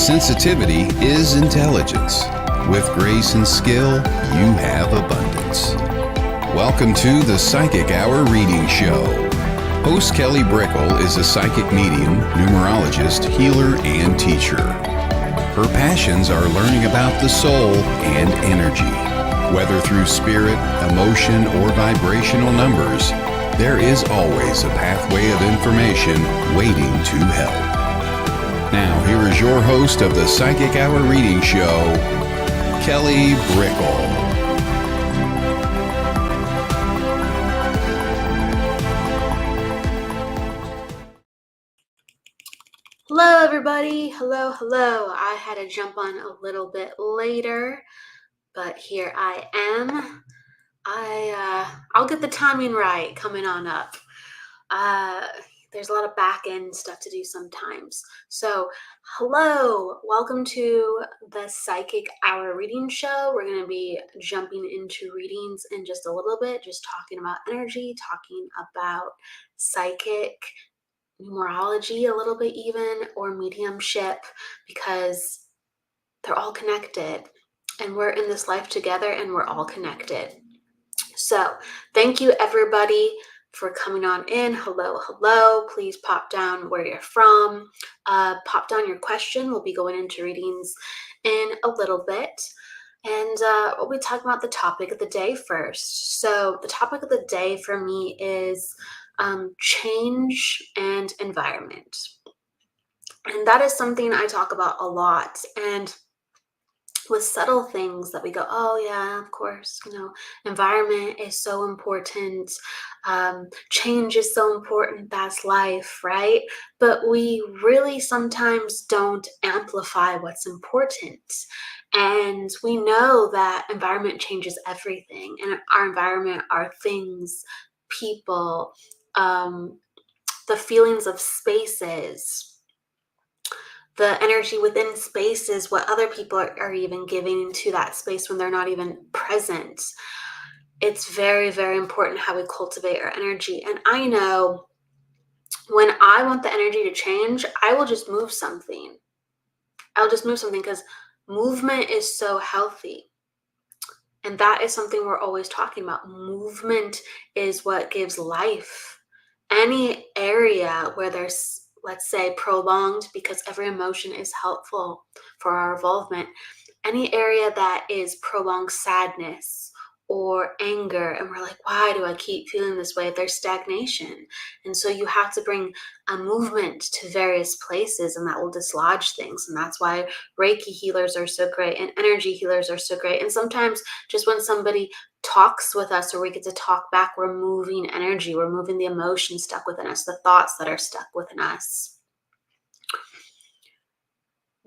Sensitivity is intelligence. With grace and skill, you have abundance. Welcome to the Psychic Hour Reading Show. Host Kelly Brickle is a psychic medium, numerologist, healer, and teacher. Her passions are learning about the soul and energy. Whether through spirit, emotion, or vibrational numbers, there is always a pathway of information waiting to help. Now, here is your host of the Psychic Hour Reading Show, Kelly Brickle. Hello, everybody. Hello. I had to jump on a little bit later, but here I am. I'll get the timing right coming on up. There's a lot of back end stuff to do sometimes. So, hello, welcome to the Psychic Hour Reading Show. We're going to be jumping into readings in just a little bit, just talking about energy, talking about psychic numerology a little bit even, or mediumship, because they're all connected and we're in this life together and we're all connected. So thank you everybody for coming on in. Hello. Please pop down where you're from. Pop down your question. We'll be going into readings in a little bit. And we'll be talking about the topic of the day first. So the topic of the day for me is change and environment. And that is something I talk about a lot. And with subtle things that we go, oh yeah, of course, environment is so important. Change is so important. That's life, right? But we really sometimes don't amplify what's important. And we know that environment changes everything. And our environment are things, people, the feelings of spaces, the energy within spaces, what other people are even giving into that space when they're not even present. It's very, very important how we cultivate our energy. And I know when I want the energy to change, I will just move something. I'll just move something because movement is so healthy. And that is something we're always talking about. Movement is what gives life. Any area where there's, let's say, prolonged, because every emotion is helpful for our involvement, any area that is prolonged sadness or anger, and we're like, why do I keep feeling this way? There's stagnation. And so you have to bring a movement to various places, and that will dislodge things. And that's why Reiki healers are so great and energy healers are so great. And sometimes just when somebody talks with us or we get to talk back, we're moving energy, we're moving the emotion stuck within us, the thoughts that are stuck within us.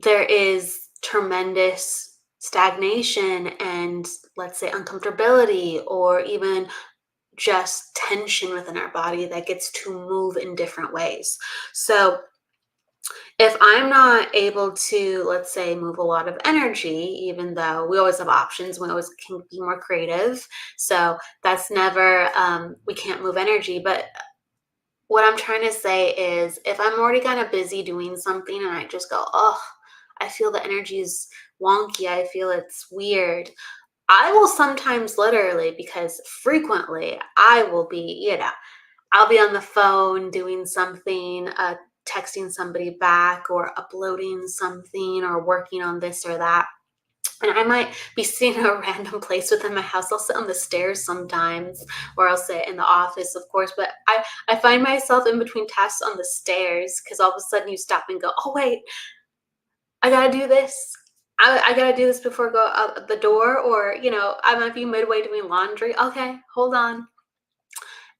There is tremendous stagnation and, let's say, uncomfortability or even just tension within our body that gets to move in different ways. So if I'm not able to, let's say, move a lot of energy, even though we always have options, we always can be more creative. So that's never, we can't move energy. But what I'm trying to say is if I'm already kind of busy doing something and I just go, oh, I feel the energy is wonky, I feel it's weird, I will sometimes literally, because frequently I will be, I'll be on the phone doing something, texting somebody back or uploading something or working on this or that. And I might be sitting in a random place within my house. I'll sit on the stairs sometimes, or I'll sit in the office, of course. But I find myself in between tasks on the stairs because all of a sudden you stop and go, oh, wait, I got to do this. I got to do this before I go out the door. Or, I might be midway doing laundry. Okay, hold on.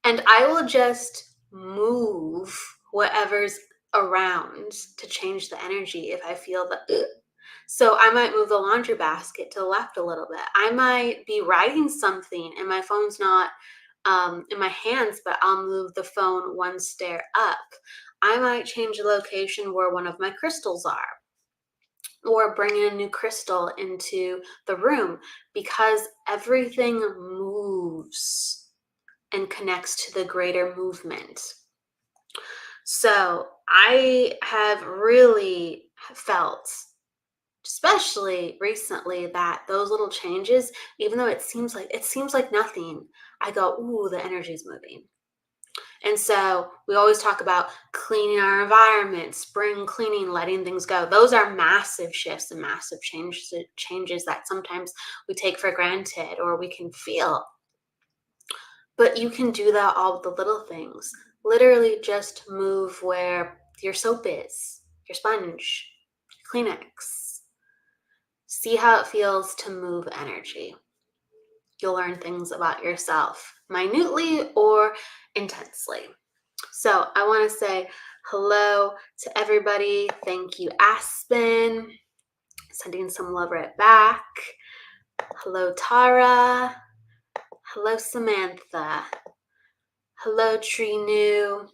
And I will just move whatever's around to change the energy if I feel the So I might move the laundry basket to the left a little bit. I might be writing something and my phone's not in my hands, but I'll move the phone one stair up. I might change the location where one of my crystals are, or bring in a new crystal into the room, because everything moves and connects to the greater movement. So I have really felt especially recently, that those little changes, even though it seems like nothing, I go, ooh, the energy's moving. And so we always talk about cleaning our environment, spring cleaning, letting things go. Those are massive shifts and massive changes that sometimes we take for granted or we can feel. But you can do that all with the little things. Literally just move where your soap is, your sponge, your Kleenex. See how it feels to move energy. You'll learn things about yourself minutely or intensely. So I want to say hello to everybody. Thank you, Aspen. Sending some love right back. Hello, Tara. Hello, Samantha. Hello, Tree New.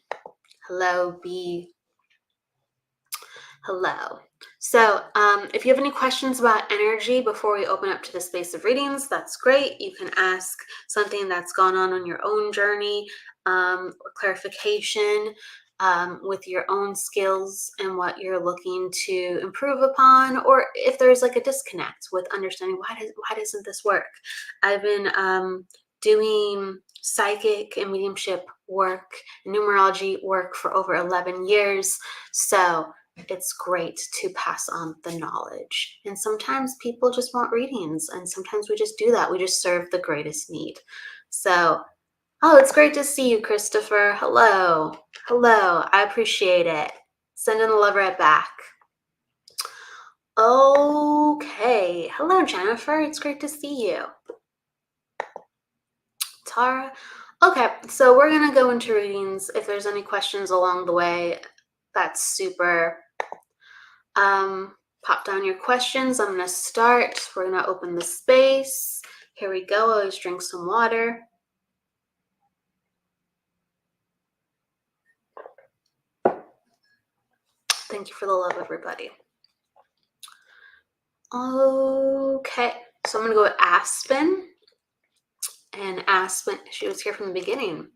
Hello, B. Hello. So if you have any questions about energy before we open up to the space of readings, that's great. You can ask something that's gone on your own journey or clarification with your own skills and what you're looking to improve upon, or if there's like a disconnect with understanding why doesn't this work. I've been doing psychic and mediumship work, numerology work for over 11 years. So it's great to pass on the knowledge. And sometimes people just want readings, and sometimes we just do that. We just serve the greatest need. So, oh, it's great to see you, Christopher. Hello. Hello. I appreciate it. Sending the love right back. Okay. Hello, Jennifer. It's great to see you. Tara. Okay, so we're going to go into readings. If there's any questions along the way, that's super. Pop down your questions. I'm going to start. We're going to open the space. Here we go. Always drink some water. Thank you for the love, everybody. Okay, so I'm going to go with Aspen. And Aspen, she was here from the beginning.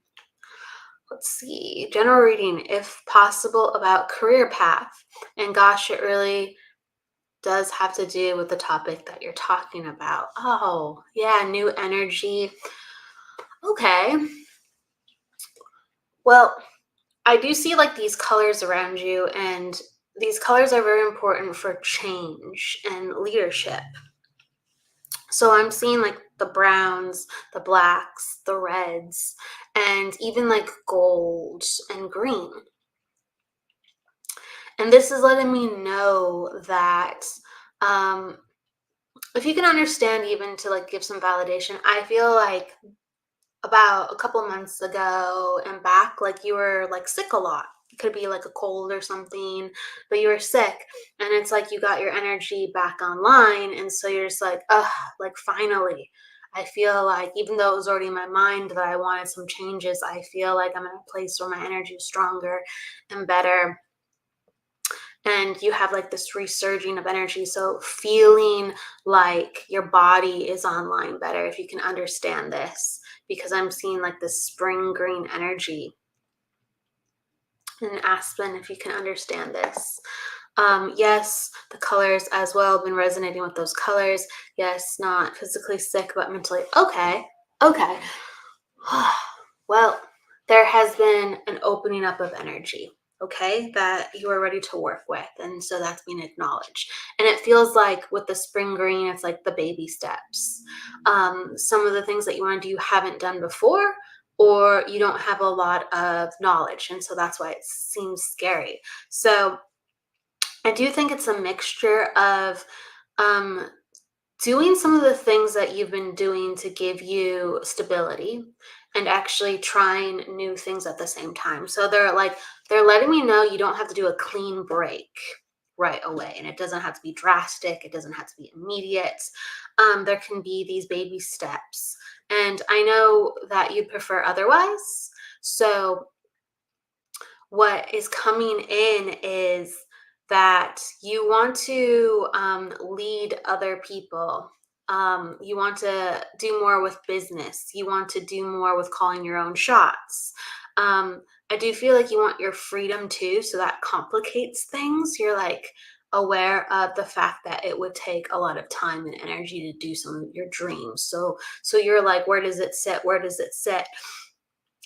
Let's see. General reading, if possible, about career path. And gosh, it really does have to do with the topic that you're talking about. Oh, yeah, new energy. Okay. Well, I do see like these colors around you, and these colors are very important for change and leadership. So I'm seeing like the browns, the blacks, the reds, and even like gold and green. And this is letting me know that if you can understand, even to like give some validation, I feel like about a couple months ago and back, like you were like sick a lot. It could be like a cold or something, but you were sick, and it's like you got your energy back online, and so you're just like, like finally. I feel like even though it was already in my mind that I wanted some changes, I feel like I'm in a place where my energy is stronger and better. And you have like this resurging of energy. So feeling like your body is online better, if you can understand this, because I'm seeing like this spring green energy. And Aspen, if you can understand this. Yes, the colors as well. I've been resonating with those colors. Yes, not physically sick, but mentally. Okay. Well, there has been an opening up of energy, okay, that you are ready to work with. And so that's being acknowledged. And it feels like with the spring green, it's like the baby steps. Some of the things that you want to do you haven't done before, or you don't have a lot of knowledge. And so that's why it seems scary. So I do think it's a mixture of doing some of the things that you've been doing to give you stability and actually trying new things at the same time. So they're letting me know you don't have to do a clean break right away, and it doesn't have to be drastic. It doesn't have to be immediate. There can be these baby steps, and I know that you'd prefer otherwise. So what is coming in is that you want to lead other people. You want to do more with business. You want to do more with calling your own shots. I do feel like you want your freedom too, so that complicates things. You're like, aware of the fact that it would take a lot of time and energy to do some of your dreams. So you're like, where does it sit? Where does it sit?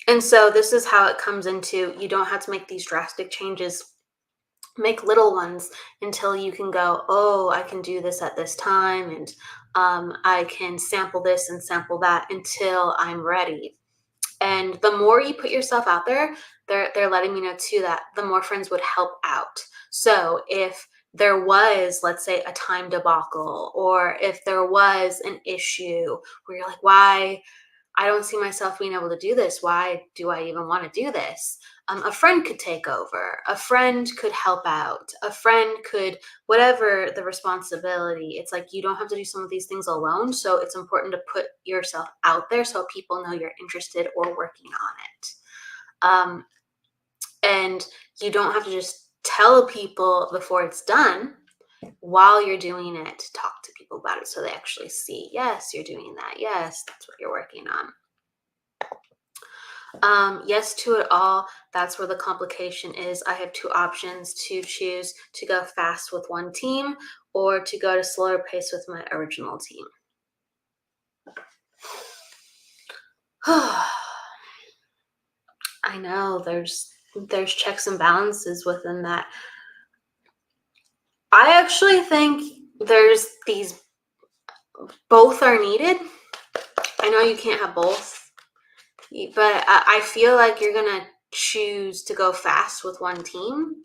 And so this is how it comes into, you don't have to make these drastic changes. Make little ones until you can go, oh, I can do this at this time, and I can sample this and sample that until I'm ready. And the more you put yourself out there, they're letting me know too that the more friends would help out. So if there was, let's say, a time debacle, or if there was an issue where you're like, why I don't see myself being able to do this. Why do I even want to do this? A friend could take over. A friend could help out. A friend could, whatever the responsibility. It's like you don't have to do some of these things alone. So it's important to put yourself out there so people know you're interested or working on it. And you don't have to just tell people before it's done. While you're doing it, talk to people about it so they actually see, yes, you're doing that. Yes, that's what you're working on. Yes to it all. That's where the complication is. I have two options to choose: to go fast with one team or to go at a slower pace with my original team. I know there's checks and balances within that. I actually think there's these, both are needed. I know you can't have both, but I feel like you're going to choose to go fast with one team.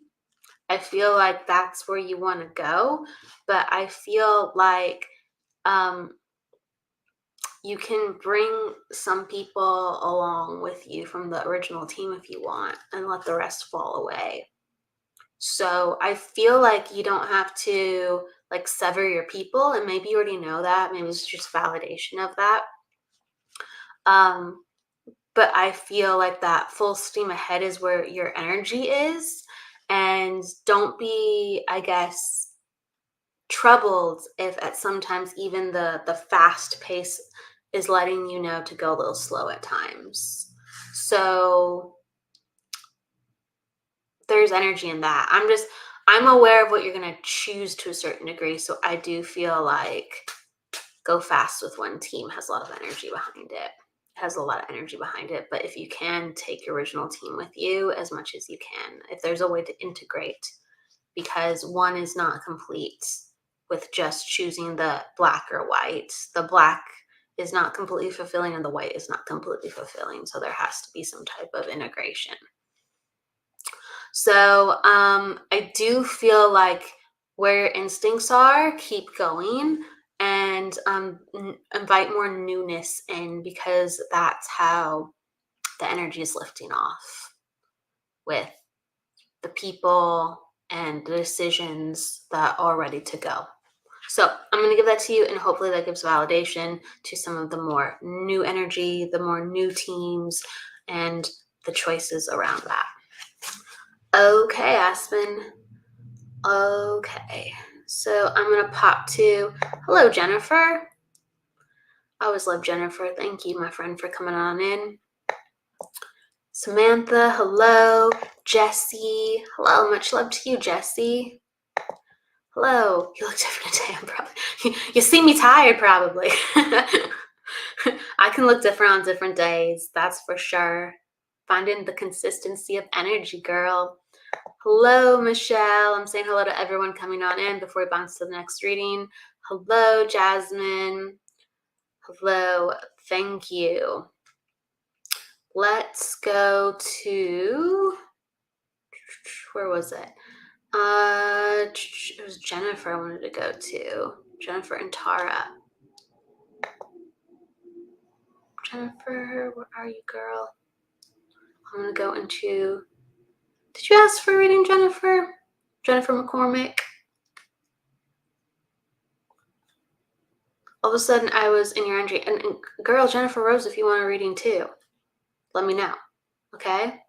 I feel like that's where you want to go, but I feel like you can bring some people along with you from the original team if you want, and let the rest fall away. So I feel like you don't have to like sever your people, and maybe you already know that. Maybe it's just validation of that. But I feel like that full steam ahead is where your energy is, and don't be, I guess, troubled if at sometimes even the fast pace is letting you know to go a little slow at times. So there's energy in that. I'm aware of what you're going to choose to a certain degree. So I do feel like go fast with one team has a lot of energy behind it. Has a lot of energy behind it. But if you can take your original team with you as much as you can, if there's a way to integrate, because one is not complete with just choosing the black or white. The black is not completely fulfilling and the white is not completely fulfilling. So there has to be some type of integration. So I do feel like where your instincts are, keep going, and invite more newness in, because that's how the energy is lifting off with the people and the decisions that are ready to go. So I'm going to give that to you, and hopefully that gives validation to some of the more new energy, the more new teams, and the choices around that. Okay, Aspen. Okay, so I'm going to pop to, hello, Jennifer. I always love Jennifer. Thank you, my friend, for coming on in. Samantha, hello. Jessie, hello. Much love to you, Jessie. Hello. You look different today. I'm probably, you see me tired, probably. I can look different on different days. That's for sure. Finding the consistency of energy, girl. Hello, Michelle. I'm saying hello to everyone coming on in before we bounce to the next reading. Hello, Jasmine. Hello. Thank you. Let's go to, where was it? It was Jennifer I wanted to go to. Jennifer and Tara. Jennifer, where are you, girl? I'm going to go into, did you ask for a reading, Jennifer? Jennifer McCormick? All of a sudden, I was in your energy. And girl, Jennifer Rose, if you want a reading too, let me know, okay?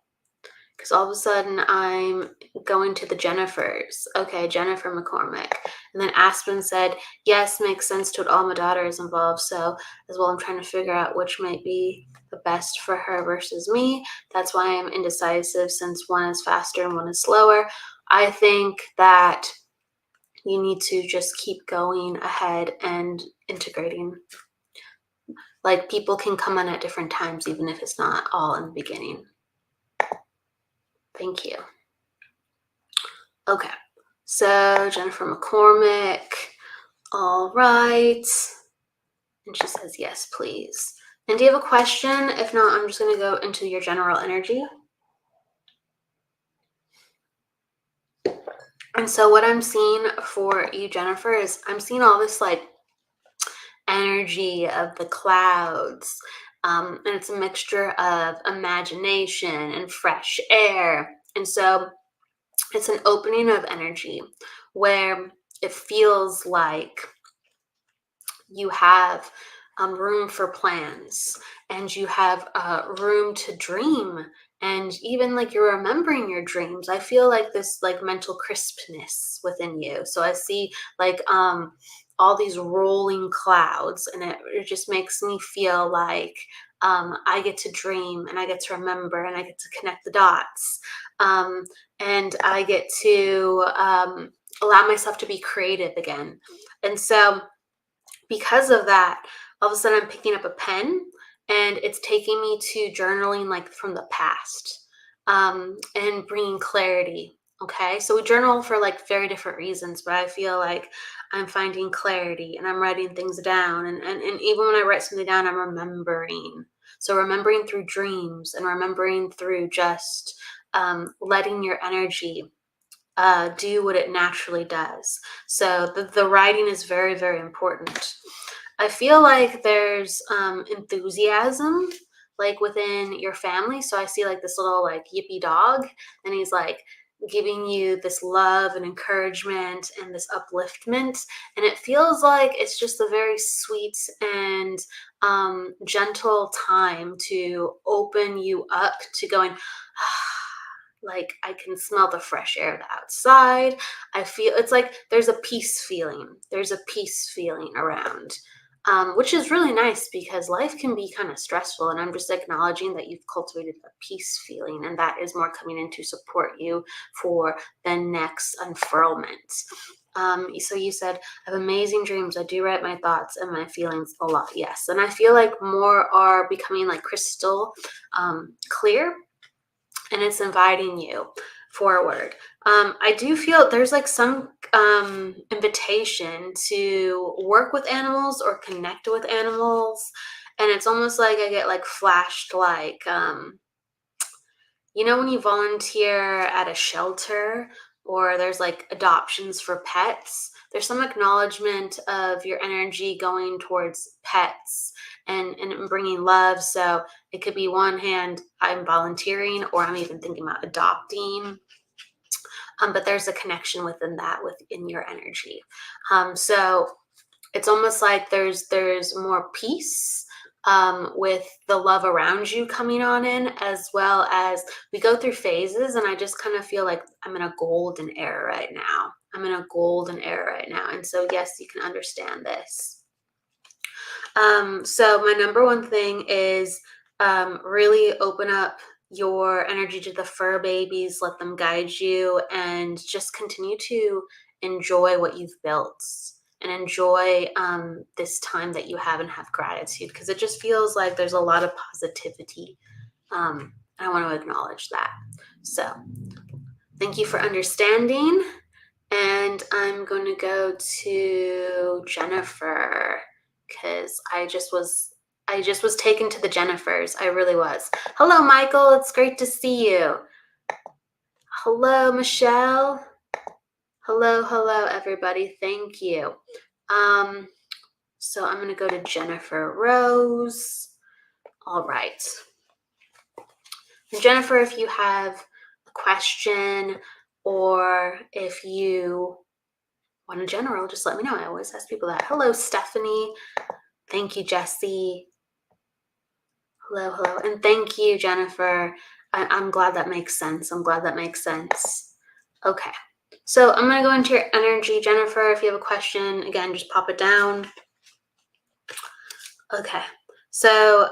Because all of a sudden, I'm going to the Jennifers. Okay, Jennifer McCormick. And then Aspen said, yes, makes sense to it all. My daughter is involved. So as well, I'm trying to figure out which might be the best for her versus me. That's why I'm indecisive, since one is faster and one is slower. I think that you need to just keep going ahead and integrating. Like, people can come on at different times, even if it's not all in the beginning. Thank you. Okay, so Jennifer McCormick, all right. And she says, yes, please. And do you have a question? If not, I'm just going to go into your general energy. And so what I'm seeing for you, Jennifer, is I'm seeing all this like energy of the clouds. And it's a mixture of imagination and fresh air. And so it's an opening of energy where it feels like you have room for plans, and you have room to dream, and even like you're remembering your dreams. I feel like this like mental crispness within you. So I see like all these rolling clouds, and it just makes me feel like I get to dream, and I get to remember, and I get to connect the dots, and I get to allow myself to be creative again. And so because of that, all of a sudden I'm picking up a pen, and it's taking me to journaling like from the past, and bringing clarity. Okay, so we journal for like very different reasons, but I feel like I'm finding clarity, and I'm writing things down, and even when I write something down, I'm remembering. So remembering through dreams, and remembering through just letting your energy do what it naturally does. So the writing is very, very important. I feel like there's enthusiasm like within your family. So I see like this little like yippy dog, and he's like giving you this love and encouragement and this upliftment. And it feels like it's just a very sweet and gentle time to open you up to going, like I can smell the fresh air outside. I feel it's like there's a peace feeling. There's a peace feeling around, which is really nice because life can be kind of stressful. And I'm just acknowledging that you've cultivated a peace feeling, and that is more coming in to support you for the next unfurlment. So you said, I have amazing dreams. I do write my thoughts and my feelings a lot. Yes. And I feel like more are becoming like crystal clear, and it's inviting you forward. I do feel there's like some invitation to work with animals or connect with animals. And it's almost like I get like flashed like, when you volunteer at a shelter, or there's like adoptions for pets, there's some acknowledgement of your energy going towards pets and bringing love. So it could be one hand, I'm volunteering, or I'm even thinking about adopting. But there's a connection within that, within your energy. So it's almost like there's more peace with the love around you coming on in, as well as we go through phases. And I just kind of feel like I'm in a golden era right now. And so, yes, you can understand this. So my number one thing is really open up your energy to the fur babies, let them guide you, and just continue to enjoy what you've built, and enjoy this time that you have, and have gratitude, because it just feels like there's a lot of positivity. I want to acknowledge that. So thank you for understanding. And I'm going to go to Jennifer, because I just was taken to the Jennifers. I really was. Hello, Michael. It's great to see you. Hello, Michelle. Hello, everybody. Thank you. So I'm going to go to Jennifer Rose. All right. And Jennifer, if you have a question, or if you want a general, just let me know. I always ask people that. Hello, Stephanie. Thank you, Jessie. Hello. And thank you, Jennifer. I'm glad that makes sense. Okay. So I'm going to go into your energy, Jennifer. If you have a question, again, just pop it down. Okay. So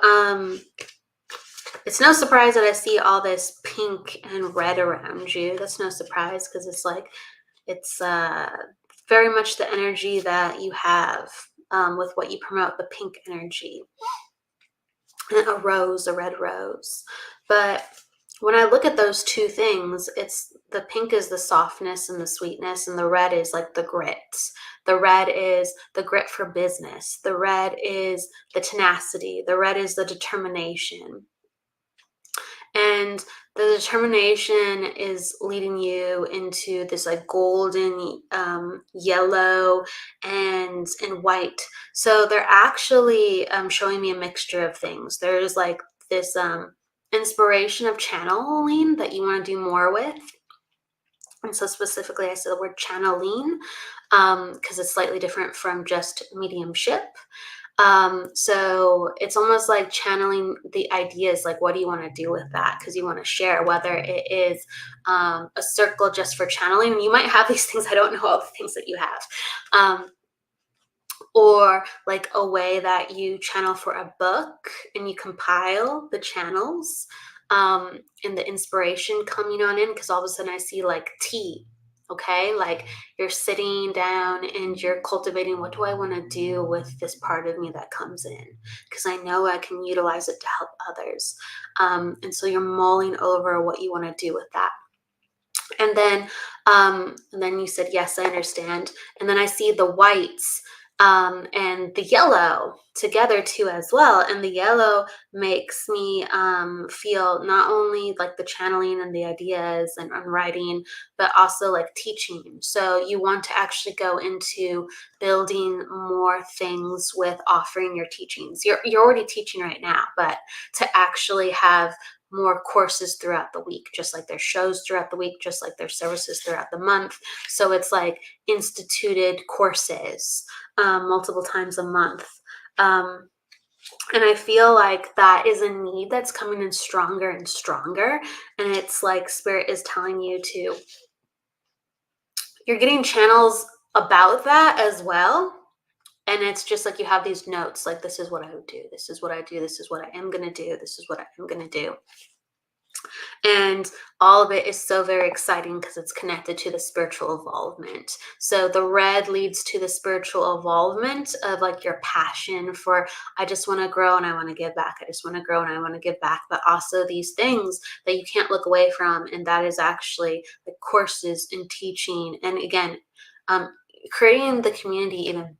it's no surprise that I see all this pink and red around you. That's no surprise, because it's like, it's very much the energy that you have with what you promote, the pink energy. And a rose, a red rose. But when I look at those two things, it's the pink is the softness and the sweetness, and the red is like the grit. The red is the grit for business. The red is the tenacity. The red is the determination. And the determination is leading you into this like golden, yellow, and white. So they're actually showing me a mixture of things. There's like this inspiration of channeling that you want to do more with. And so specifically, I said the word channeling because it's slightly different from just mediumship. So it's almost like channeling the ideas, like what do you want to do with that? Because you want to share, whether it is a circle just for channeling, and you might have these things, I don't know all the things that you have, or like a way that you channel for a book and you compile the channels and the inspiration coming on in, because all of a sudden I see like tea. Okay, like you're sitting down and you're cultivating, what do I want to do with this part of me that comes in? Because I know I can utilize it to help others. And so you're mulling over what you want to do with that. And then you said, yes, I understand. And then I see the whites and the yellow together too as well. And the yellow makes me feel not only like the channeling and the ideas and writing, but also like teaching. So you want to actually go into building more things with offering your teachings. You're already teaching right now, but to actually have more courses throughout the week, just like there's shows throughout the week, just like there's services throughout the month. So it's like instituted courses multiple times a month. And I feel like that is a need that's coming in stronger and stronger. And it's like Spirit is telling you to, you're getting channels about that as well. And it's just like you have these notes, like this is what I would do, this is what I do, this is what I am going to do, this is what I am going to do. And all of it is so very exciting because it's connected to the spiritual involvement. So the red leads to the spiritual involvement of like your passion for, I just want to grow and I want to give back. I just want to grow and I want to give back. But also these things that you can't look away from. And that is actually the courses and teaching. And again, creating the community even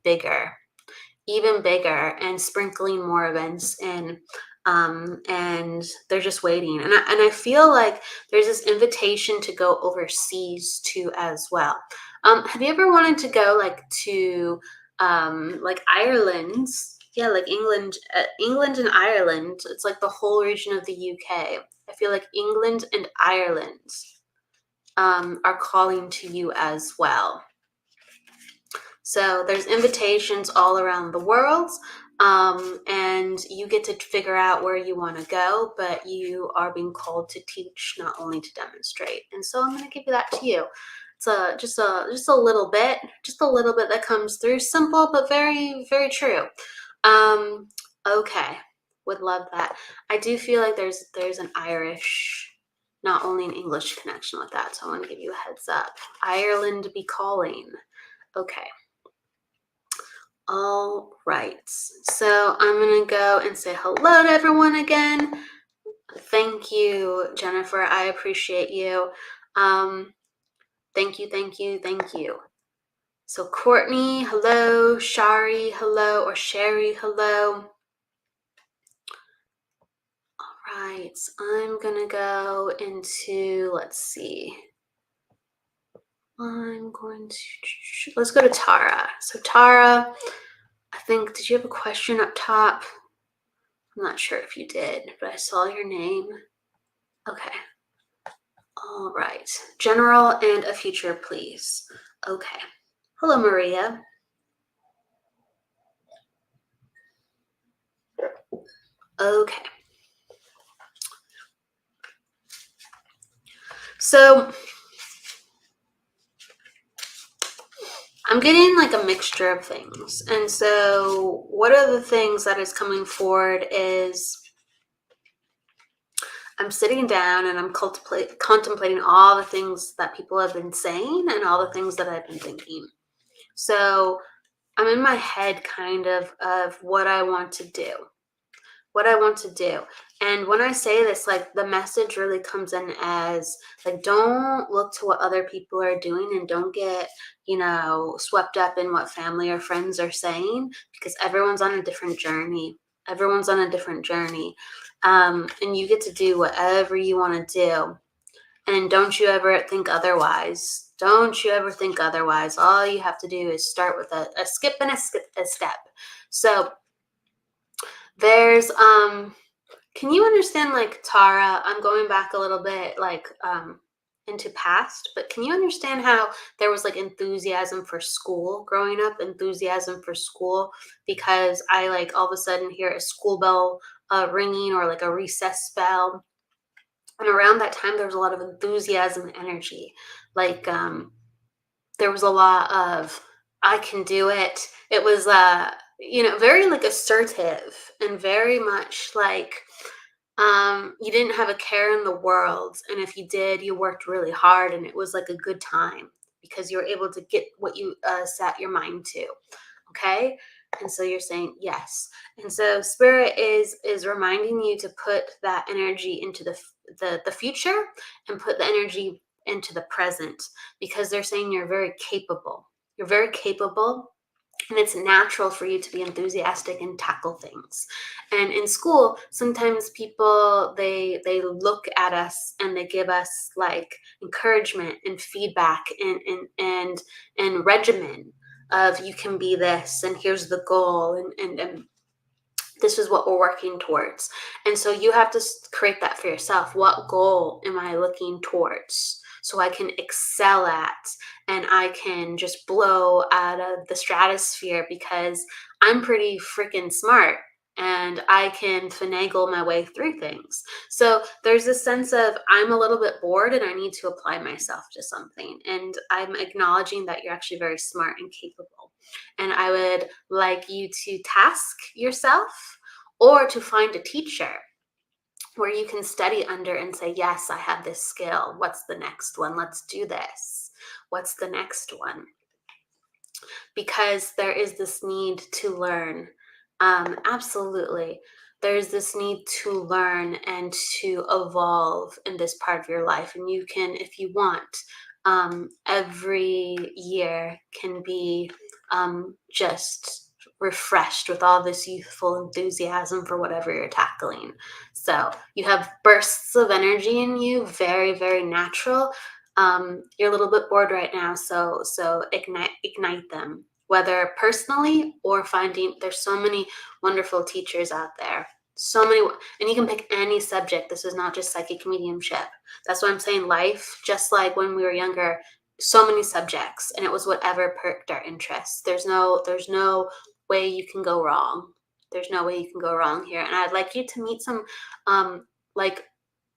bigger, and sprinkling more events in. And they're just waiting. And I feel like there's this invitation to go overseas too as well. Have you ever wanted to go like to like Ireland? Yeah, like England and Ireland. It's like the whole region of the UK. I feel like England and Ireland are calling to you as well. So there's invitations all around the world. And you get to figure out where you want to go, but you are being called to teach, not only to demonstrate. And so I'm going to give you that to you. It's just a little bit that comes through. Simple, but very, very true. Okay, would love that. I do feel like there's an Irish, not only an English connection with that. So I want to give you a heads up. Ireland be calling. Okay. All right, so I'm going to go and say hello to everyone again. Thank you, Jennifer. I appreciate you. Thank you. So Courtney, hello. Shari, hello. Or Sherry, hello. All right, I'm going to go into, let's see. Let's go to Tara. So Tara, I think, did you have a question up top? I'm not sure if you did, but I saw your name. Okay. All right. General and a future, please. Okay. Hello, Maria. Okay. So I'm getting like a mixture of things. And so one of the things that is coming forward is I'm sitting down and I'm contemplating all the things that people have been saying and all the things that I've been thinking. So I'm in my head kind of what I want to do. What I want to do. And when I say this, like, the message really comes in as, like, don't look to what other people are doing, and don't get, swept up in what family or friends are saying, because everyone's on a different journey. Everyone's on a different journey. And you get to do whatever you want to do. And don't you ever think otherwise. Don't you ever think otherwise. All you have to do is start with a skip and a step. So there's can you understand, like, Tara, I'm going back a little bit, like, into past, but can you understand how there was, like, enthusiasm for school growing up, enthusiasm for school, because I, like, all of a sudden hear a school bell ringing, or like a recess bell, and around that time there was a lot of enthusiasm and energy, like, there was a lot of, I can do it. It was very, like, assertive, and very much like, you didn't have a care in the world, and if you did, you worked really hard, and it was like a good time because you were able to get what you set your mind to. Okay, and so you're saying yes, and so spirit is reminding you to put that energy into the future, and put the energy into the present, because they're saying you're very capable. You're very capable, and it's natural for you to be enthusiastic and tackle things. And in school, sometimes people, they look at us, and they give us, like, encouragement and feedback, and regimen of, you can be this, and here's the goal, and this is what we're working towards. And so you have to create that for yourself. What goal am I looking towards, so I can excel at, and I can just blow out of the stratosphere, because I'm pretty freaking smart, and I can finagle my way through things. So there's this sense of, I'm a little bit bored, and I need to apply myself to something. And I'm acknowledging that you're actually very smart and capable. And I would like you to task yourself, or to find a teacher where you can study under and say, yes, I have this skill. What's the next one? Let's do this. What's the next one? Because there is this need to learn. Absolutely. There's this need to learn and to evolve in this part of your life. And you can, if you want, every year can be just refreshed with all this youthful enthusiasm for whatever you're tackling. So you have bursts of energy in you, very, very natural. You're a little bit bored right now, so ignite them, whether personally or finding. There's so many wonderful teachers out there, so many, and you can pick any subject. This is not just psychic mediumship. That's why I'm saying life, just like when we were younger, so many subjects, and it was whatever perked our interests. There's no way you can go wrong. There's no way you can go wrong here. And I'd like you to meet some like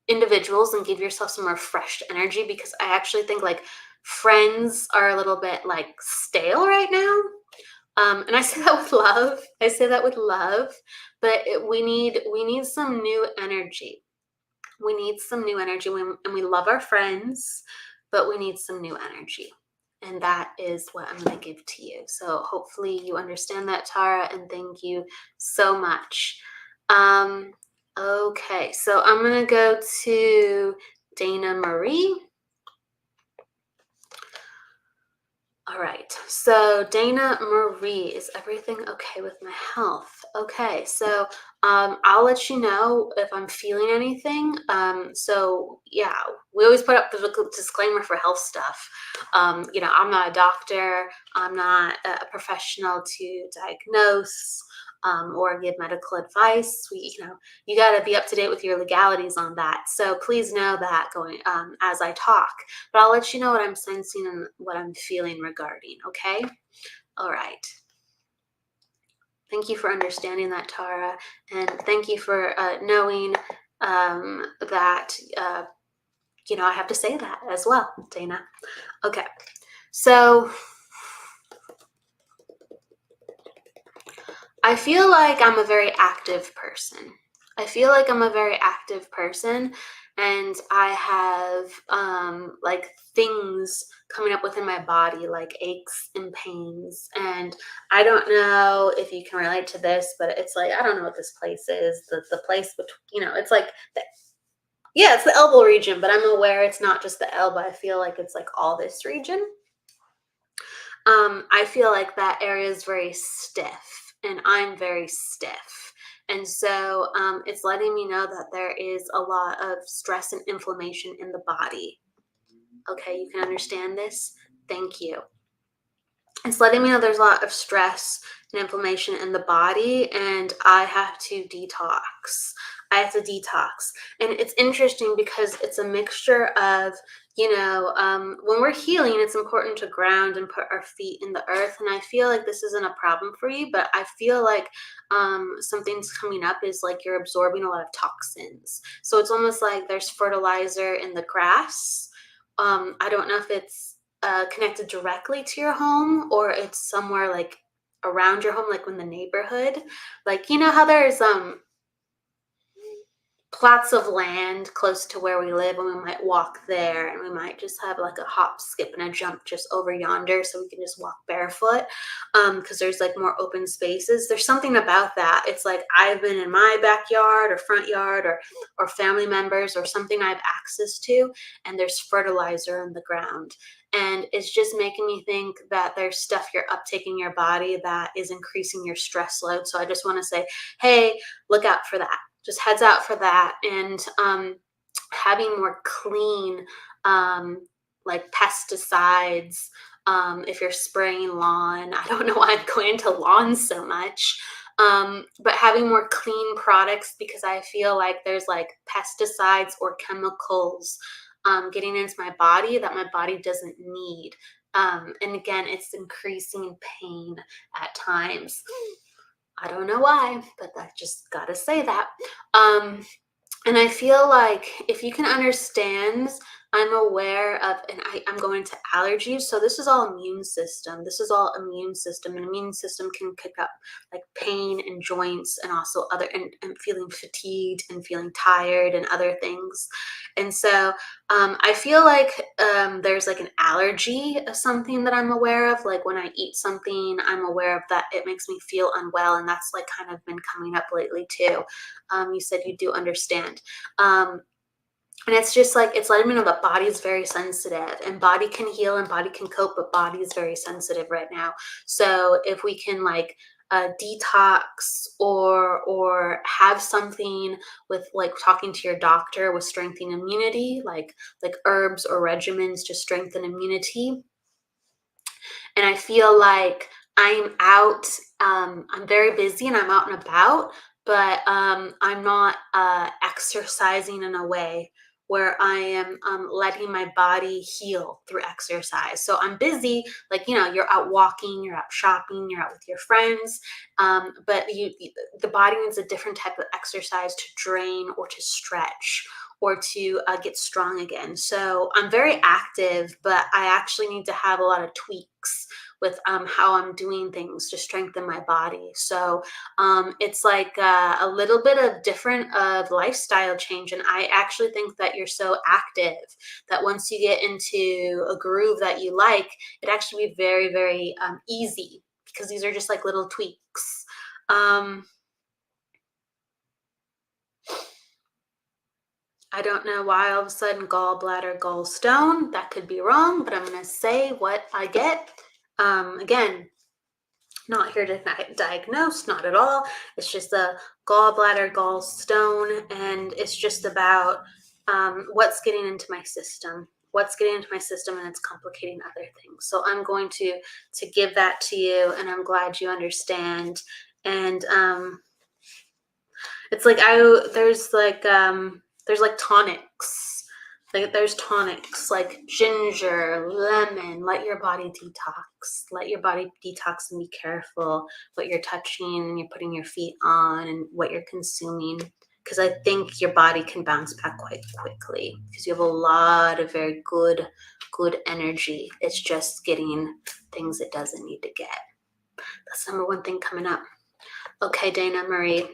individuals, and give yourself some refreshed energy, because I actually think, like, friends are a little bit, like, stale right now. And I say that with love. I say that with love, but we need some new energy. We need some new energy, and we love our friends, but we need some new energy. And that is what I'm going to give to you. So hopefully you understand that, Tara, and thank you so much. Okay, so I'm going to go to Dana Marie. All right, so Dana Marie, is everything okay with my health? Okay, so I'll let you know if I'm feeling anything. So yeah, we always put up the disclaimer for health stuff. I'm not a doctor. I'm not a professional to diagnose or give medical advice. You got to be up to date with your legalities on that. So please know that going as I talk. But I'll let you know what I'm sensing and what I'm feeling regarding, okay? All right. Thank you for understanding that, Tara. And thank you for knowing that, I have to say that as well, Dana. Okay. So I feel like I'm a very active person. I feel like I'm a very active person, and I have like things coming up within my body, like aches and pains. And I don't know if you can relate to this, but it's like I don't know what this place is. The place between, it's like yeah, it's the elbow region, but I'm aware it's not just the elbow. I feel like it's like all this region. I feel like that area is very stiff, and I'm very stiff. And so it's letting me know that there is a lot of stress and inflammation in the body. Okay, you can understand this? Thank you. It's letting me know there's a lot of stress and inflammation in the body, and I have to detox. I have to detox. And it's interesting because it's a mixture of, when we're healing, it's important to ground and put our feet in the earth. And I feel like this isn't a problem for you, but I feel like something's coming up is like you're absorbing a lot of toxins. So it's almost like there's fertilizer in the grass. I don't know if it's connected directly to your home or it's somewhere like around your home, like in the neighborhood. Like, you know how there's plots of land close to where we live, and we might walk there, and we might just have like a hop, skip, and a jump just over yonder so we can just walk barefoot because there's like more open spaces. There's something about that. It's like I've been in my backyard or front yard or family members or something I have access to, and there's fertilizer in the ground. And it's just making me think that there's stuff you're uptaking your body that is increasing your stress load. So I just want to say, hey, look out for that. Just heads out for that. And having more clean, like pesticides, if you're spraying lawn. I don't know why I'm going into lawns so much. But having more clean products, because I feel like there's like pesticides or chemicals getting into my body that my body doesn't need. And again, it's increasing pain at times. I don't know why, but I just gotta say that. And I feel like if you can understand, I'm aware of, and I'm going to allergies. So this is all immune system. This is all immune system. And immune system can kick up like pain and joints and also and feeling fatigued and feeling tired and other things. And so I feel like there's like an allergy of something that I'm aware of. Like when I eat something, I'm aware of that it makes me feel unwell. And that's like kind of been coming up lately too. You said you do understand. And it's just like, it's letting me know that body is very sensitive, and body can heal and body can cope, but body is very sensitive right now. So if we can like detox or have something with like talking to your doctor with strengthening immunity, like herbs or regimens to strengthen immunity. And I feel like I'm out, I'm very busy and I'm out and about, but I'm not exercising in a way where I am letting my body heal through exercise. So I'm busy, like, you're out walking, you're out shopping, you're out with your friends, but the body needs a different type of exercise to drain or to stretch or to get strong again. So I'm very active, but I actually need to have a lot of tweaks with how I'm doing things to strengthen my body. So it's like a little bit of different of lifestyle change. And I actually think that you're so active that once you get into a groove that you like, it actually be very, very easy, because these are just like little tweaks. I don't know why all of a sudden gallbladder, gallstone. That could be wrong, but I'm going to say what I get. Again, not here to diagnose, not at all. It's just a gallbladder, gallstone, and it's just about what's getting into my system. What's getting into my system, and it's complicating other things. So I'm going to give that to you, and I'm glad you understand. And it's like there's like tonics. Like there's tonics like ginger, lemon. Let your body detox. Let your body detox, and be careful what you're touching and you're putting your feet on and what you're consuming. Because I think your body can bounce back quite quickly because you have a lot of very good energy. It's just getting things it doesn't need to get. That's number one thing coming up. Okay, Dana Marie.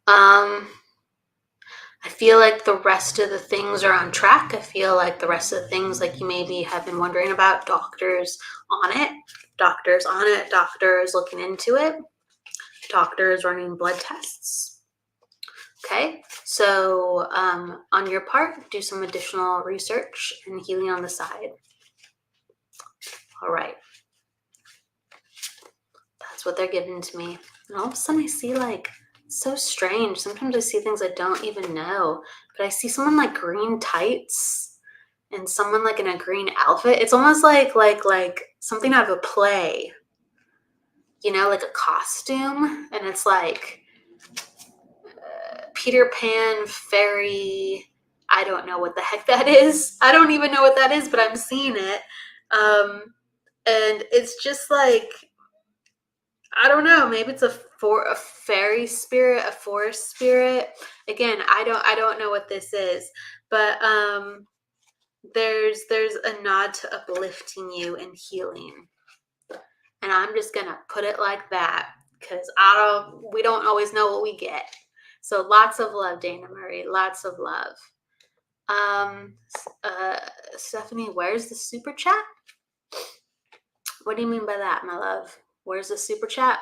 I feel like the rest of the things are on track. I feel like the rest of the things, like you maybe have been wondering about, doctors on it, doctors looking into it, doctors running blood tests. Okay, so on your part, do some additional research and healing on the side. All right. That's what they're giving to me. And all of a sudden I see, like, so strange. Sometimes I see things I don't even know, but I see someone like green tights and someone like in a green outfit. It's almost like something out of a play, like a costume. And it's like Peter Pan fairy. I don't know what the heck that is. I don't even know what that is, but I'm seeing it. And it's just like, I don't know. Maybe it's a fairy spirit, a forest spirit. Again, I don't know what this is, but there's a nod to uplifting you and healing, and I'm just gonna put it like that because we don't always know what we get. So lots of love, Dana Marie. Lots of love. Stephanie, where's the super chat? What do you mean by that, my love? Where's the super chat?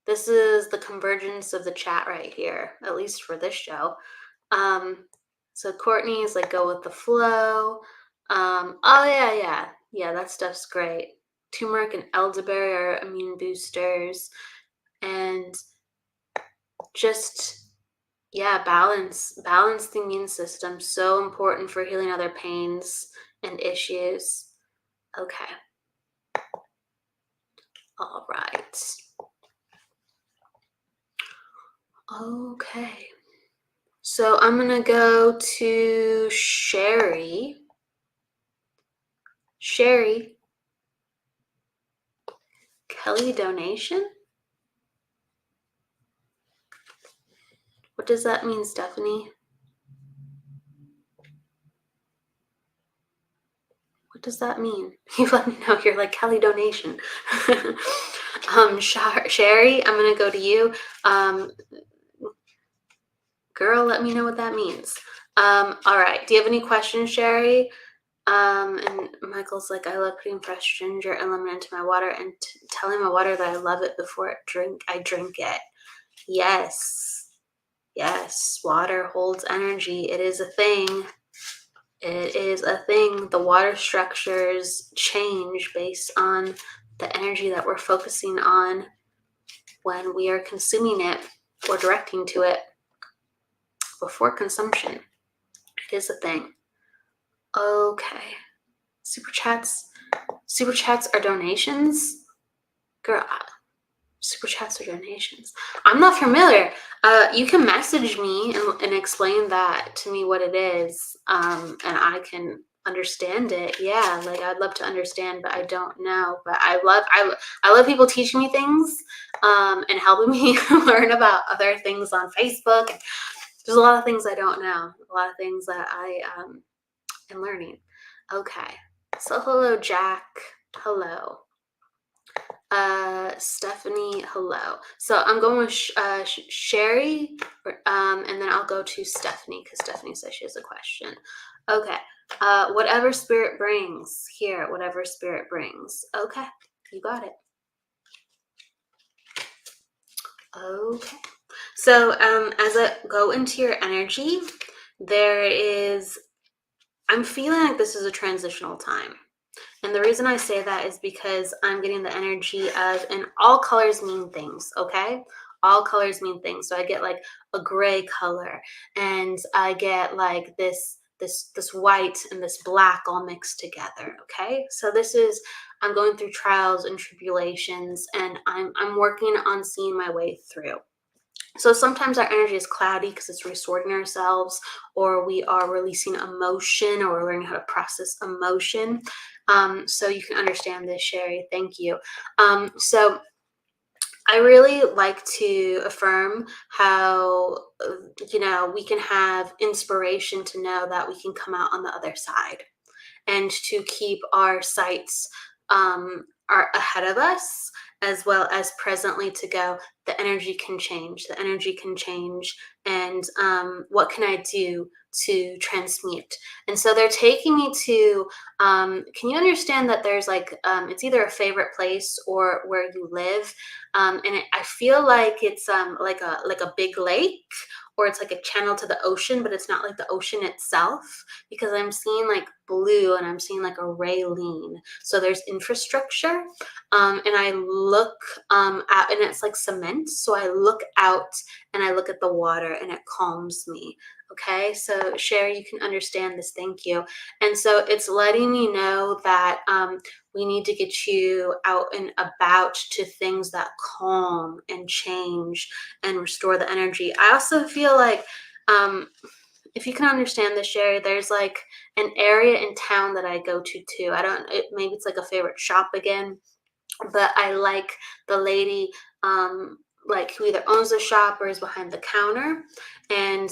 This is the convergence of the chat right here, at least for this show. So Courtney's like, go with the flow. Oh yeah, that stuff's great. Turmeric and elderberry are immune boosters, and just balance the immune system. So important for healing other pains and issues. Okay. All right. Okay. So I'm going to go to Sherry. Sherry. Kelly donation? What does that mean, Stephanie? What does that mean? You let me know. You're like, Kelly donation. Sherry, I'm going to go to you. Girl, let me know what that means. All right. Do you have any questions, Sherry? And Michael's like, I love putting fresh ginger and lemon into my water and telling my water that I love it before I drink it. Yes. Water holds energy. It is a thing. The water structures change based on the energy that we're focusing on when we are consuming it or directing to it before consumption. It is a thing. Okay. Super chats are donations? Girl, super chats are donations. I'm not familiar. You can message me and explain that to me what it is, and I can understand it. Yeah, like I'd love to understand, but I don't know. But I love people teaching me things, and helping me learn about other things on Facebook. There's a lot of things I don't know. A lot of things that I am learning. Okay. So hello, Jack. Hello. Stephanie, hello. So I'm going with Sherry, and then I'll go to Stephanie because Stephanie says she has a question. Okay. Whatever spirit brings here, whatever spirit brings. Okay, you got it. Okay. So as I go into your energy, I'm feeling like this is a transitional time. And the reason I say that is because I'm getting the energy of, and all colors mean things, okay? All colors mean things. So I get like a gray color, and I get like this white and this black all mixed together, okay? So I'm going through trials and tribulations, and I'm working on seeing my way through. So sometimes our energy is cloudy because it's resorting ourselves, or we are releasing emotion, or we're learning how to process emotion. So you can understand this, Sherry. Thank you. So I really like to affirm how, we can have inspiration to know that we can come out on the other side, and to keep our sights are ahead of us, as well as presently to go, the energy can change. The energy can change. And what can I do to transmute? And so they're taking me to, can you understand that there's like, it's either a favorite place or where you live. I feel like it's like a big lake, or it's like a channel to the ocean, but it's not like the ocean itself, because I'm seeing like blue and I'm seeing like a railene. So there's infrastructure. And I look at, and it's like cement. So I look out and I look at the water and it calms me. Okay. So Sherry, you can understand this. Thank you. And so it's letting me know that we need to get you out and about to things that calm and change and restore the energy. I also feel like, if you can understand this, Sherry, there's like an area in town that I go to too. Maybe it's like a favorite shop again, but I like the lady, like who either owns the shop or is behind the counter. And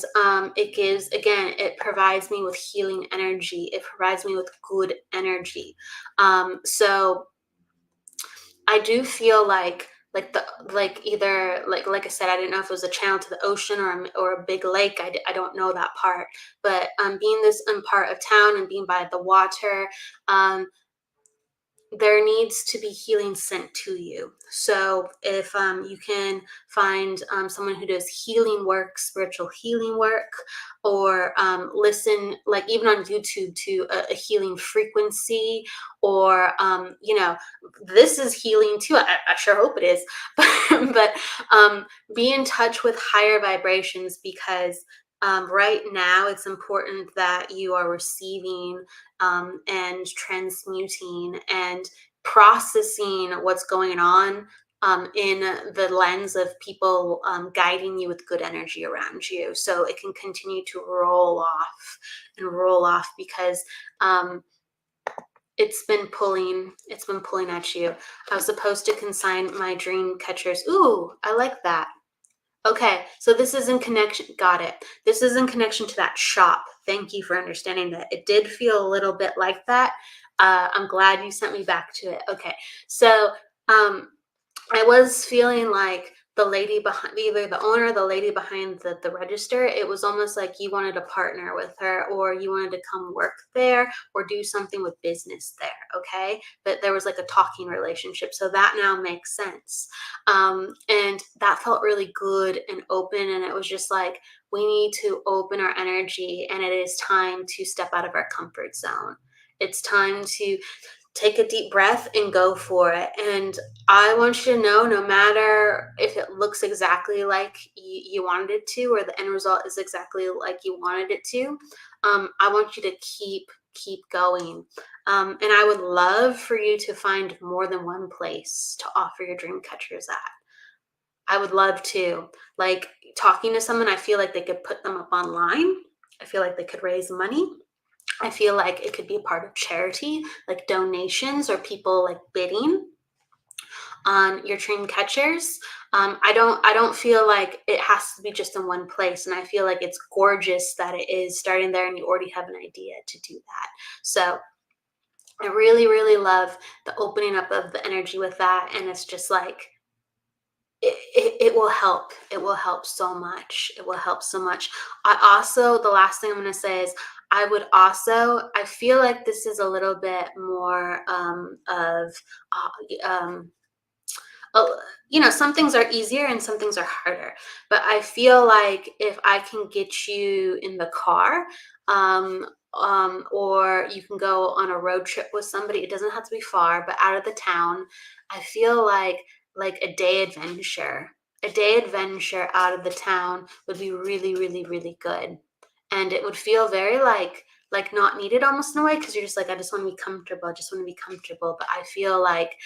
it provides me with healing energy. It provides me with good energy. So I do feel like the like either like I said, I didn't know if it was a channel to the ocean or a big lake. I don't know that part, but being this part of town and being by the water, there needs to be healing sent to you. So if you can find someone who does healing work, spiritual healing work, or listen, like even on YouTube, to a healing frequency, or this is healing too. I sure hope it is, but be in touch with higher vibrations, because right now it's important that you are receiving and transmuting and processing what's going on in the lens of people guiding you with good energy around you, so it can continue to roll off, because it's been pulling at you. I was supposed to consign my dream catchers. Ooh, I like that. Okay, so this is in connection. Got it. This is in connection to that shop. Thank you for understanding that. It did feel a little bit like that. I'm glad you sent me back to it. Okay, so I was feeling like the lady behind, either the owner or the lady behind the register, it was almost like you wanted to partner with her, or you wanted to come work there or do something with business there. Okay. But there was like a talking relationship. So that now makes sense. And that felt really good and open. And it was just like, we need to open our energy, and it is time to step out of our comfort zone. It's time to take a deep breath and go for it. And I want you to know, no matter if it looks exactly like you wanted it to, or the end result is exactly like you wanted it to, I want you to keep going. And I would love for you to find more than one place to offer your dream catchers at. I would love to. Like, talking to someone, I feel like they could put them up online. I feel like they could raise money. I feel like it could be a part of charity, like donations or people like bidding on your dream catchers. I don't feel like it has to be just in one place, and I feel like it's gorgeous that it is starting there, and you already have an idea to do that. So I really, really love the opening up of the energy with that, and it's just like, it will help. It will help so much. It will help so much. The last thing I'm going to say is, I feel like this is a little bit more of, some things are easier and some things are harder. But I feel like if I can get you in the car, or you can go on a road trip with somebody, it doesn't have to be far, but out of the town, I feel like a day adventure. A day adventure out of the town would be really, really, really good. And it would feel very like not needed almost in a way, because you're just like, I just want to be comfortable. I just want to be comfortable. But I feel like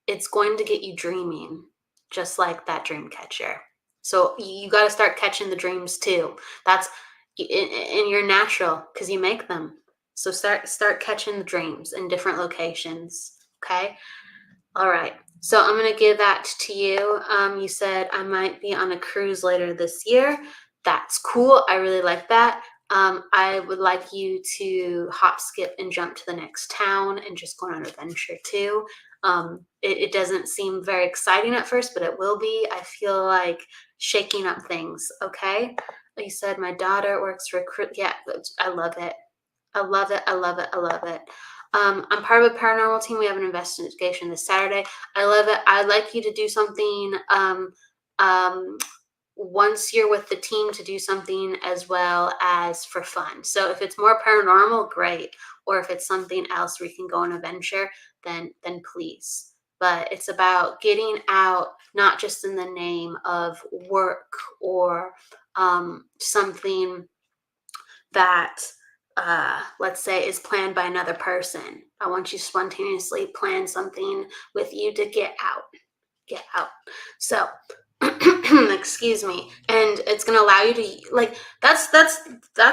it's going to get you dreaming, just like that dream catcher. So you got to start catching the dreams too. That's in your natural, because you make them. So start catching the dreams in different locations. Okay. All right. So I'm going to give that to you. You said I might be on a cruise later this year. That's cool. I really like that. I would like you to hop, skip, and jump to the next town and just go on an adventure too. It doesn't seem very exciting at first, but it will be. I feel like shaking up things. Okay. Like you said, my daughter works for yeah, I love it. I love it. I love it. I love it. I'm part of a paranormal team. We have an investigation this Saturday. I love it. I'd like you to do something. Um, once you're with the team, to do something as well as for fun. So if it's more paranormal, great. Or if it's something else where you can go on a venture, then please. But it's about getting out, not just in the name of work or something that let's say is planned by another person. I want you to spontaneously plan something with you to get out. Get out. So excuse me, and it's going to allow you to, like, that's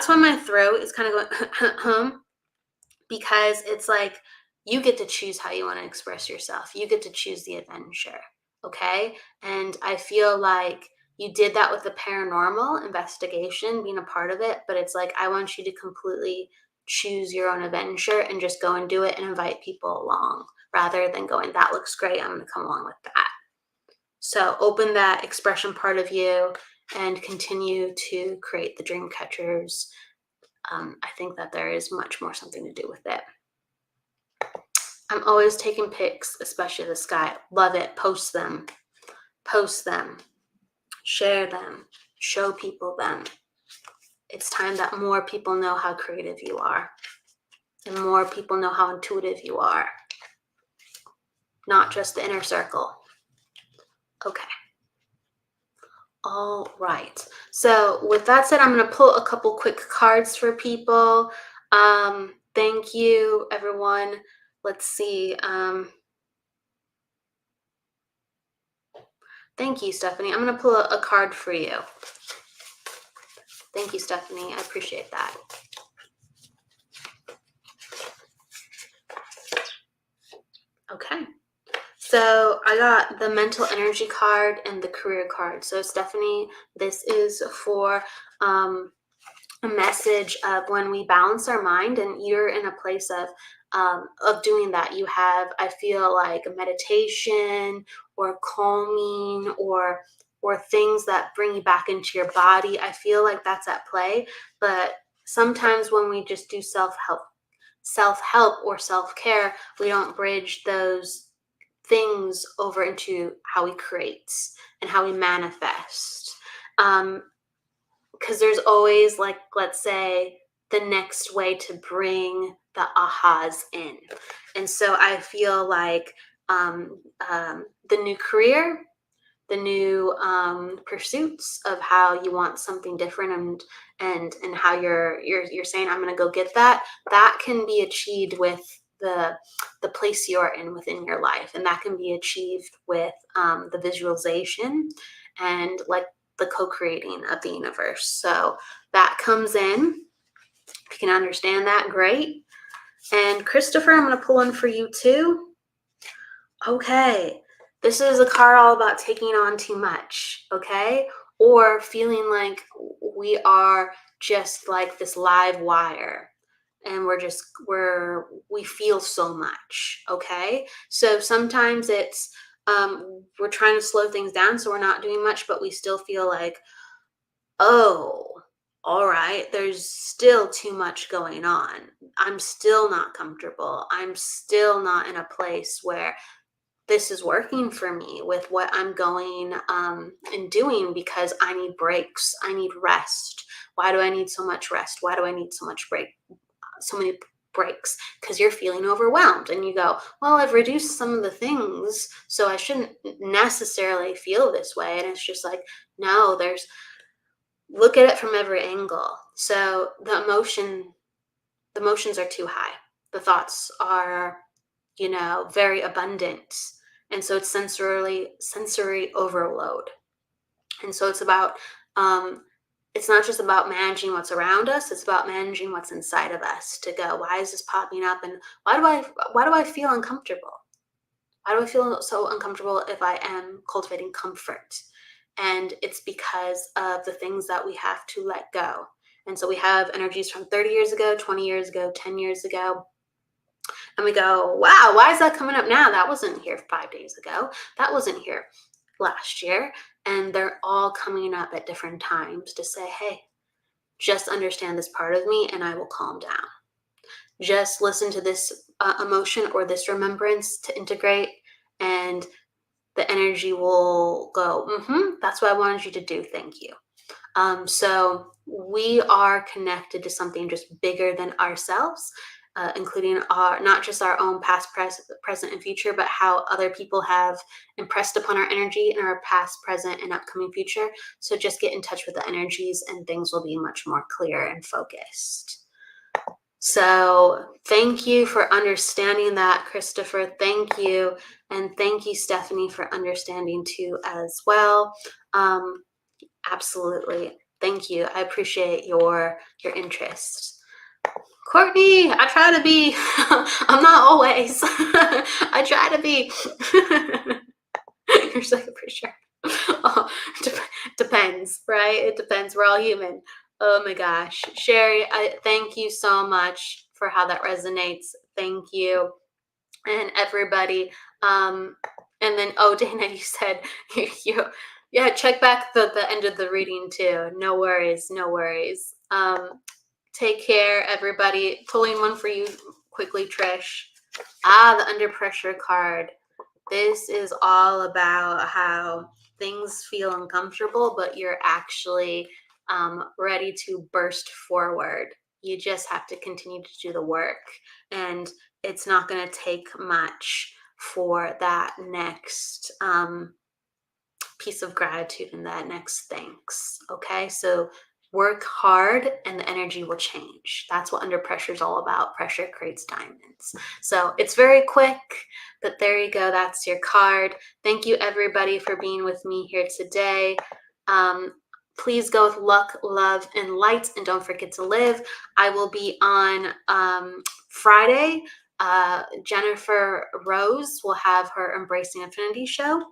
why my throat is kind of going because it's like you get to choose how you want to express yourself. You get to choose the adventure. Okay. And I feel like you did that with the paranormal investigation, being a part of it, but it's like I want you to completely choose your own adventure and just go and do it and invite people along, rather than going, that looks great, I'm going to come along with that. So open that expression part of you and continue to create the dream catchers. I think that there is much more something to do with it. I'm always taking pics, especially the sky. Love it. Post them. Post them. Share them. Show people them. It's time that more people know how creative you are, and more people know how intuitive you are. Not just the inner circle. Okay. All right. So with that said, I'm going to pull a couple quick cards for people. Thank you, everyone. Let's see. Thank you, Stephanie. I'm going to pull a card for you. Thank you, Stephanie. I appreciate that. Okay. So I got the mental energy card and the career card. So Stephanie, this is for a message of when we balance our mind, and you're in a place of doing that. You have, I feel like, a meditation or calming or things that bring you back into your body. I feel like that's at play. But sometimes when we just do self-help or self-care, we don't bridge those things over into how we create and how we manifest. Because there's always, like, let's say, the next way to bring the ahas in. And so I feel like the new career, the new pursuits of how you want something different, and how you're saying, I'm going to go get that can be achieved with the place you're in within your life. And that can be achieved with the visualization and, like, the co-creating of the universe. So that comes in. If you can understand that, great. And Christopher, I'm going to pull in for you too. Okay. This is a card all about taking on too much, okay? Or feeling like we are just like this live wire, and we feel so much, okay? So sometimes it's we're trying to slow things down, so we're not doing much, but we still feel like, oh, all right, there's still too much going on. I'm still not comfortable. I'm still not in a place where this is working for me with what I'm going and doing, because I need breaks. I need rest. Why do I need so much rest? Why do I need so many breaks? Because you're feeling overwhelmed, and you go, well, I've reduced some of the things, so I shouldn't necessarily feel this way. And it's just like, no, look at it from every angle. So the emotions are too high. The thoughts are, very abundant. And so it's sensory overload. And so it's about, it's not just about managing what's around us, it's about managing what's inside of us, to go, why is this popping up? And why do I feel uncomfortable? Why do I feel so uncomfortable if I am cultivating comfort? And it's because of the things that we have to let go. And so we have energies from 30 years ago, 20 years ago, 10 years ago. And we go, wow, why is that coming up now? That wasn't here 5 days ago. That wasn't here last year. And they're all coming up at different times to say, hey, just understand this part of me and I will calm down. Just listen to this emotion or this remembrance to integrate, and the energy will go, that's what I wanted you to do. Thank you. So we are connected to something just bigger than ourselves, including not just our own past, present, and future, but how other people have impressed upon our energy in our past, present, and upcoming future. So just get in touch with the energies and things will be much more clear and focused. So thank you for understanding that, Christopher. Thank you. And thank you, Stephanie, for understanding too as well. Absolutely. Thank you. I appreciate your interest. Courtney, I try to be. I'm not always. I try to be. You're so for sure. Depends, right? It depends. We're all human. Oh my gosh. Sherry, I thank you so much for how that resonates. Thank you. And everybody. And then, Dana, you said yeah, check back the end of the reading too. No worries. Take care, everybody. Pulling one for you quickly, Trish. The under pressure card. This is all about how things feel uncomfortable, but you're actually ready to burst forward. You just have to continue to do the work, and it's not going to take much for that next piece of gratitude and that next thanks. Okay, so work hard and the energy will change. That's what under pressure is all about. Pressure creates diamonds. So it's very quick, but there you go. That's your card. Thank you, everybody, for being with me here today. Please go with luck, love, and light, and don't forget to live. I will be on Friday. Jennifer Rose will have her Embracing Infinity show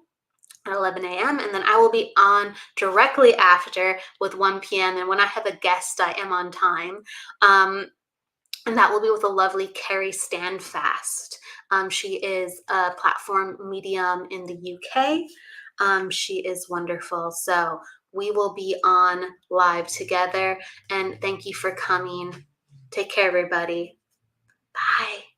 at 11 a.m. And then I will be on directly after with 1 p.m. And when I have a guest, I am on time. And that will be with a lovely Carrie Standfast. She is a platform medium in the UK. She is wonderful. So we will be on live together. And thank you for coming. Take care, everybody. Bye.